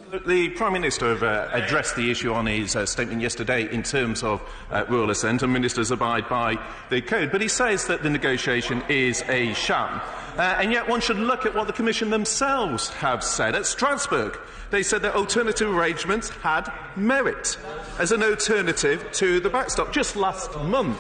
The Prime Minister addressed the issue on his statement yesterday in terms of royal assent, and ministers abide by the code. But he says that the negotiation is a sham. And yet one should look at what the Commission themselves have said. At Strasbourg, they said that alternative arrangements had merit as an alternative to the backstop. Just last month,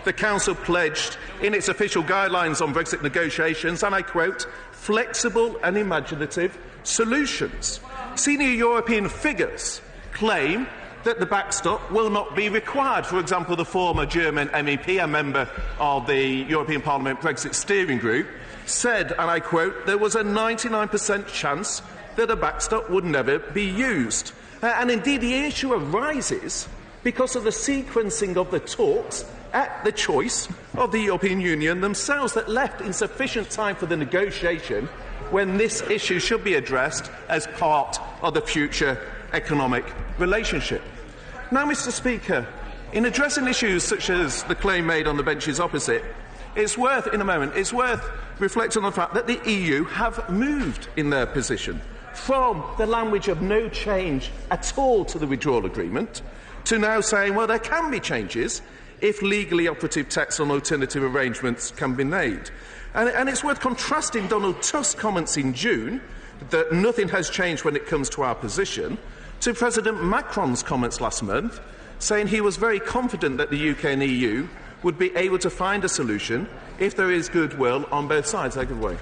the Council pledged in its official guidelines on Brexit negotiations, and I quote, flexible and imaginative solutions. Senior European figures claim that the backstop will not be required. For example, the former German MEP, a member of the European Parliament Brexit Steering Group, said, and I quote, there was a 99% chance that a backstop would never be used. And indeed, the issue arises because of the sequencing of the talks at the choice of the European Union themselves that left insufficient time for the negotiation when this issue should be addressed as part of the future economic relationship. Now, Mr. Speaker, in addressing issues such as the claim made on the benches opposite, it's worth reflecting on the fact that the EU have moved in their position from the language of no change at all to the withdrawal agreement to now saying, well, there can be changes if legally operative text on alternative arrangements can be made. And it's worth contrasting Donald Tusk's comments in June that nothing has changed when it comes to our position to President Macron's comments last month saying he was very confident that the UK and EU would be able to find a solution if there is goodwill on both sides. Take it away.